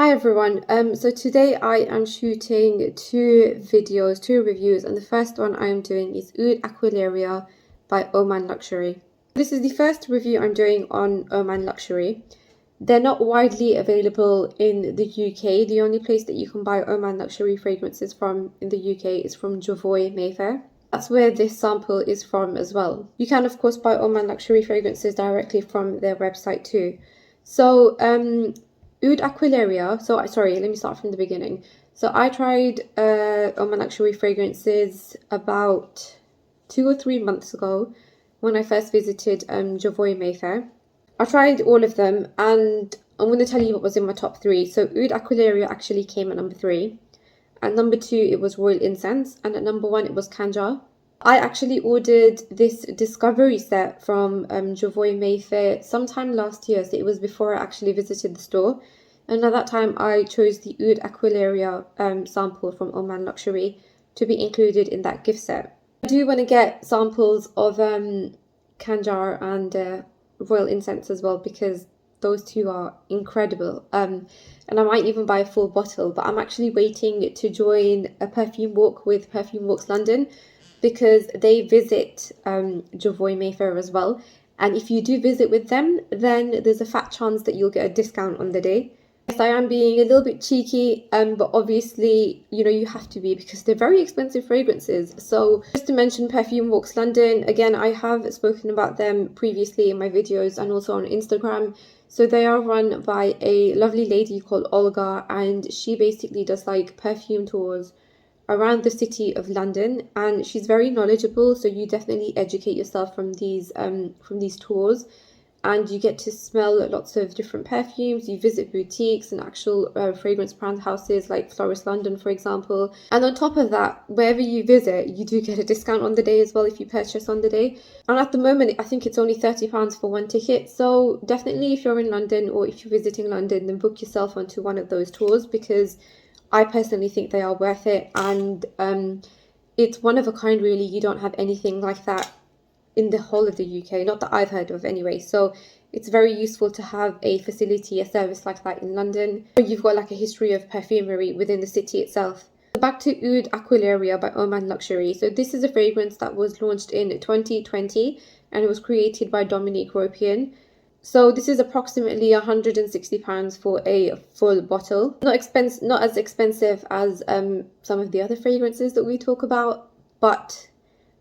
Hi everyone, so today I am shooting two reviews, and the first one I am doing is Oud Aquilaria by Oman Luxury. This is the first review I'm doing on Oman Luxury. They're not widely available in the UK. The only place that you can buy Oman Luxury fragrances from in the UK is from Jovoy Mayfair. That's where this sample is from as well. You can of course buy Oman Luxury fragrances directly from their website too. So Oud Aquilaria, sorry, let me start from the beginning. So I tried Oman Luxury fragrances about 2 or 3 months ago when I first visited Jovoy Mayfair. I tried all of them and I'm going to tell you what was in my top 3. So Oud Aquilaria actually came at number 3. At number 2 it was Royal Incense, and at number 1 it was Kanja. I actually ordered this discovery set from Jovoy Mayfair sometime last year, so it was before I actually visited the store. And at that time I chose the Oud Aquilaria sample from Oman Luxury to be included in that gift set. I do want to get samples of Kanja and Royal Incense as well, because those two are incredible. And I might even buy a full bottle, but I'm actually waiting to join a perfume walk with Perfume Walks London, because they visit Jovoy Mayfair as well. And if you do visit with them, then there's a fat chance that you'll get a discount on the day. Yes, I am being a little bit cheeky, but obviously, you have to be, because they're very expensive fragrances. So just to mention Perfume Walks London, again, I have spoken about them previously in my videos and also on Instagram. So they are run by a lovely lady called Olga, and she basically does like perfume tours around the city of London, and she's very knowledgeable, so you definitely educate yourself from these tours, and you get to smell lots of different perfumes. You visit boutiques and actual fragrance brand houses like Florist London, for example. And on top of that, wherever you visit, you do get a discount on the day as well if you purchase on the day. And at the moment, I think it's only £30 for one ticket. So definitely, if you're in London or if you're visiting London, then book yourself onto one of those tours, because I personally think they are worth it, and it's one of a kind really. You don't have anything like that in the whole of the UK, not that I've heard of anyway. So it's very useful to have a facility, a service like that in London, where you've got like a history of perfumery within the city itself. Back to Oud Aquilaria by Oman Luxury. So this is a fragrance that was launched in 2020 and it was created by Dominique Ropian. So this is approximately £160 for a full bottle. Not as expensive as some of the other fragrances that we talk about, but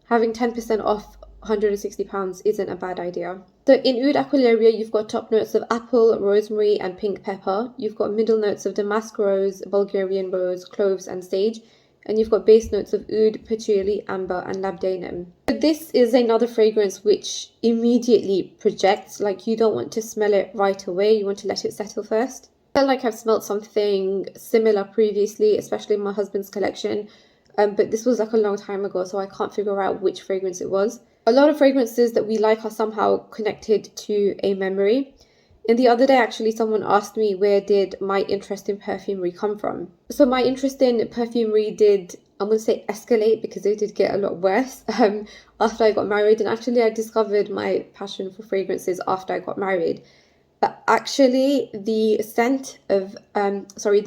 having 10% off £160 isn't a bad idea. So in Oud Aquilaria, you've got top notes of apple, rosemary and pink pepper. You've got middle notes of damask rose, Bulgarian rose, cloves and sage. And you've got base notes of oud, patchouli, amber and labdanum. But this is another fragrance which immediately projects, like you don't want to smell it right away, you want to let it settle first. I feel like I've smelled something similar previously, especially in my husband's collection, but this was like a long time ago, so I can't figure out which fragrance it was. A lot of fragrances that we like are somehow connected to a memory. And the other day, actually, someone asked me where did my interest in perfumery come from. So my interest in perfumery did, I'm going to say, escalate, because it did get a lot worse after I got married. And actually, I discovered my passion for fragrances after I got married. But actually, the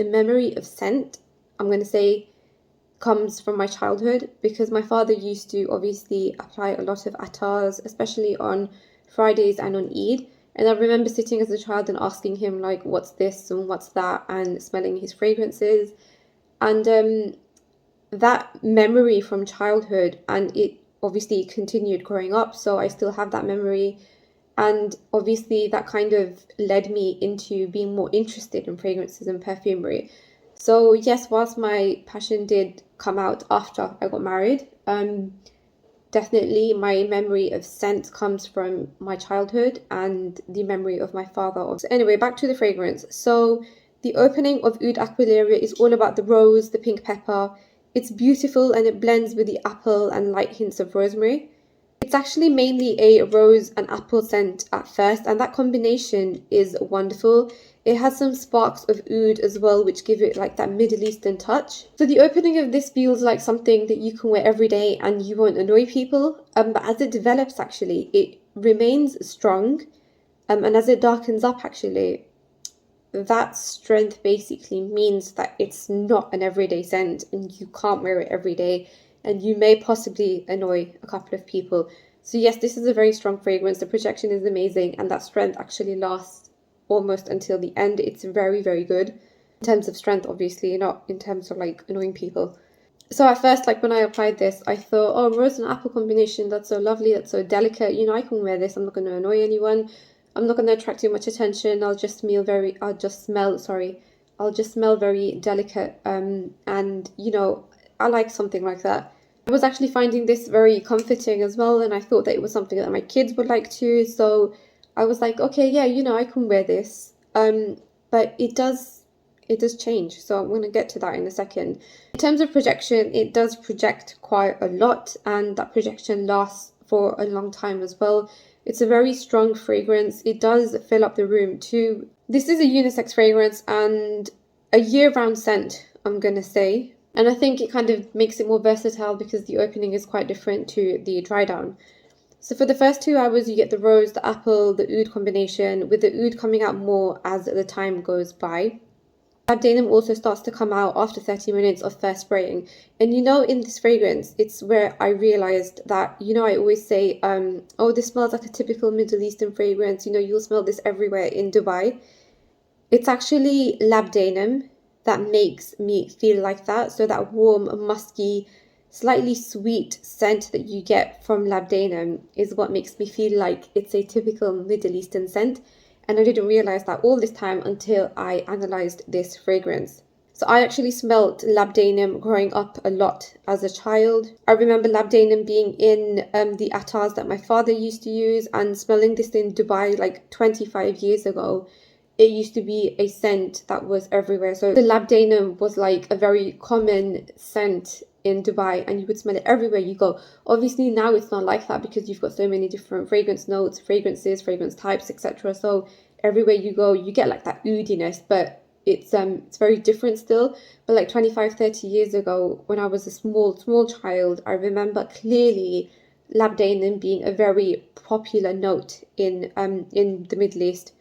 memory of scent, I'm going to say, comes from my childhood, because my father used to obviously apply a lot of attars, especially on Fridays and on Eid. And I remember sitting as a child and asking him, like, what's this and what's that, and smelling his fragrances. And that memory from childhood, and it obviously continued growing up, so I still have that memory. And obviously that kind of led me into being more interested in fragrances and perfumery. So yes, whilst my passion did come out after I got married, definitely my memory of scent comes from my childhood and the memory of my father. So anyway, back to the fragrance. So the opening of Oud Aquilaria is all about the rose, the pink pepper. It's beautiful and it blends with the apple and light hints of rosemary. It's actually mainly a rose and apple scent at first, and that combination is wonderful. It has some sparks of oud as well, which give it like that Middle Eastern touch. So the opening of this feels like something that you can wear every day and you won't annoy people. But as it develops, actually, it remains strong. And as it darkens up, actually, that strength basically means that it's not an everyday scent and you can't wear it every day, and you may possibly annoy a couple of people. So yes, this is a very strong fragrance. The projection is amazing, and that strength actually lasts almost until the end. It's very, very good in terms of strength, obviously, not in terms of like annoying people. So at first, like when I applied this, I thought, oh, rose and apple combination, that's so lovely, that's so delicate. You know, I can wear this. I'm not going to annoy anyone. I'm not going to attract too much attention. I'll just smell very delicate. And you know, I like something like that. I was actually finding this very comforting as well, and I thought that it was something that my kids would like too. So I was like, okay, yeah, you know, I can wear this. But it does change. So I'm going to get to that in a second. In terms of projection, it does project quite a lot, and that projection lasts for a long time as well. It's a very strong fragrance. It does fill up the room too. This is a unisex fragrance and a year-round scent, I'm going to say. And I think it kind of makes it more versatile because the opening is quite different to the dry down. So for the first 2 hours, you get the rose, the apple, the oud combination, with the oud coming out more as the time goes by. Labdanum also starts to come out after 30 minutes of first spraying. And you know, in this fragrance, it's where I realized that, you know, I always say, oh, this smells like a typical Middle Eastern fragrance. You know, you'll smell this everywhere in Dubai. It's actually labdanum that makes me feel like that. So that warm, musky, slightly sweet scent that you get from labdanum is what makes me feel like it's a typical Middle Eastern scent. And I didn't realize that all this time until I analyzed this fragrance. So I actually smelled labdanum growing up a lot as a child. I remember labdanum being in the attars that my father used to use, and smelling this in Dubai like 25 years ago. It used to be a scent that was everywhere. So the labdanum was like a very common scent in Dubai, and you would smell it everywhere you go. Obviously now it's not like that because you've got so many different fragrance notes, fragrances, fragrance types, etc. So everywhere you go you get like that oudiness, but it's very different still. But like 25-30 years ago, when I was a small child, I remember clearly labdanum being a very popular note in the Middle East.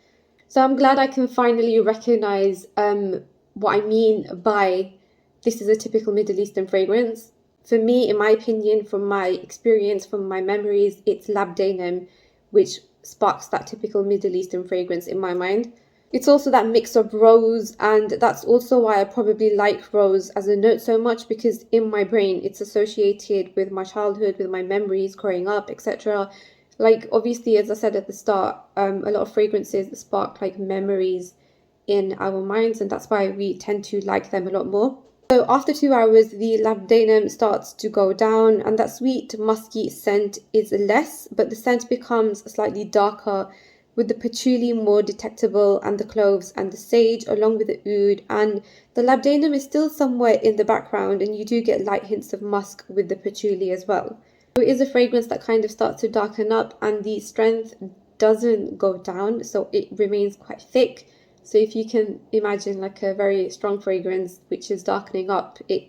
So I'm glad I can finally recognize what I mean by this is a typical Middle Eastern fragrance. For me, in my opinion, from my experience, from my memories, it's labdanum which sparks that typical Middle Eastern fragrance in my mind. It's also that mix of rose, and that's also why I probably like rose as a note so much, because in my brain it's associated with my childhood, with my memories growing up, etc. Like obviously, as I said at the start, a lot of fragrances spark like memories in our minds, and that's why we tend to like them a lot more. So after 2 hours, the labdanum starts to go down, and that sweet musky scent is less, but the scent becomes slightly darker, with the patchouli more detectable, and the cloves and the sage along with the oud, and the labdanum is still somewhere in the background, and you do get light hints of musk with the patchouli as well. So it is a fragrance that kind of starts to darken up, and the strength doesn't go down, so it remains quite thick. So if you can imagine like a very strong fragrance which is darkening up, it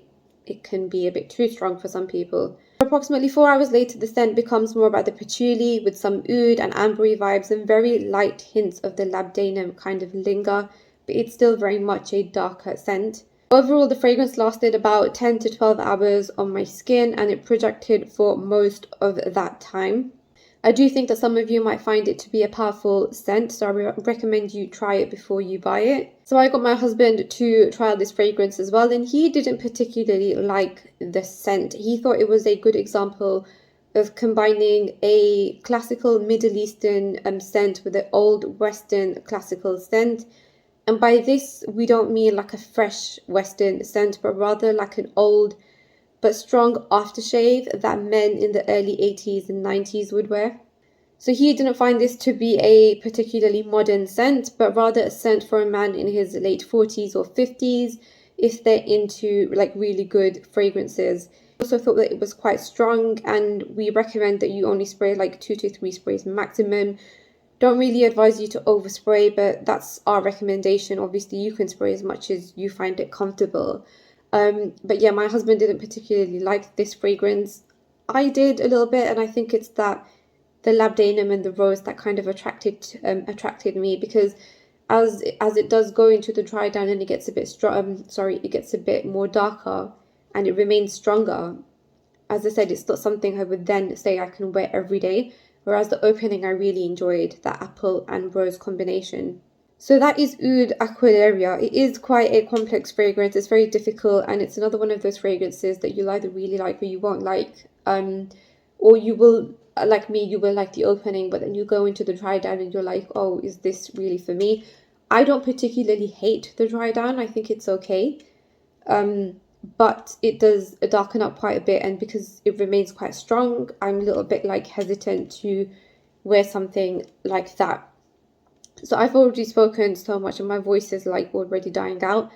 can be a bit too strong for some people. Approximately 4 hours later, the scent becomes more about the patchouli with some oud and ambery vibes, and very light hints of the labdanum kind of linger, but it's still very much a darker scent. Overall, the fragrance lasted about 10 to 12 hours on my skin, and it projected for most of that time. I do think that some of you might find it to be a powerful scent, so I recommend you try it before you buy it. So I got my husband to try out this fragrance as well, and he didn't particularly like the scent. He thought it was a good example of combining a classical Middle Eastern scent with an old Western classical scent. And by this, we don't mean like a fresh Western scent, but rather like an old but strong aftershave that men in the early 80s and 90s would wear. So he didn't find this to be a particularly modern scent, but rather a scent for a man in his late 40s or 50s if they're into like really good fragrances. I also thought that it was quite strong, and we recommend that you only spray like 2 to 3 sprays maximum. Don't really advise you to overspray, but that's our recommendation. Obviously, you can spray as much as you find it comfortable. But yeah, my husband didn't particularly like this fragrance. I did a little bit, and I think it's that the labdanum and the rose that kind of attracted me, because as it does go into the dry down and it gets a bit it gets a bit more darker and it remains stronger. As I said, it's not something I would then say I can wear every day, whereas the opening I really enjoyed, that apple and rose combination. So that is Oud Aquilaria. It is quite a complex fragrance. It's very difficult, and it's another one of those fragrances that you'll either really like or you won't like. Or you will, like me, you will like the opening, but then you go into the dry down and you're like, oh, is this really for me? I don't particularly hate the dry down. I think it's okay. But it does darken up quite a bit, and because it remains quite strong, I'm a little bit like hesitant to wear something like that. So I've already spoken so much and my voice is like already dying out.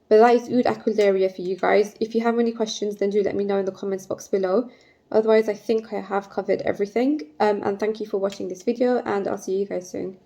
But that is Oud Aquilaria for you guys. If you have any questions, then do let me know in the comments box below. Otherwise, I think I have covered everything. And thank you for watching this video, and I'll see you guys soon.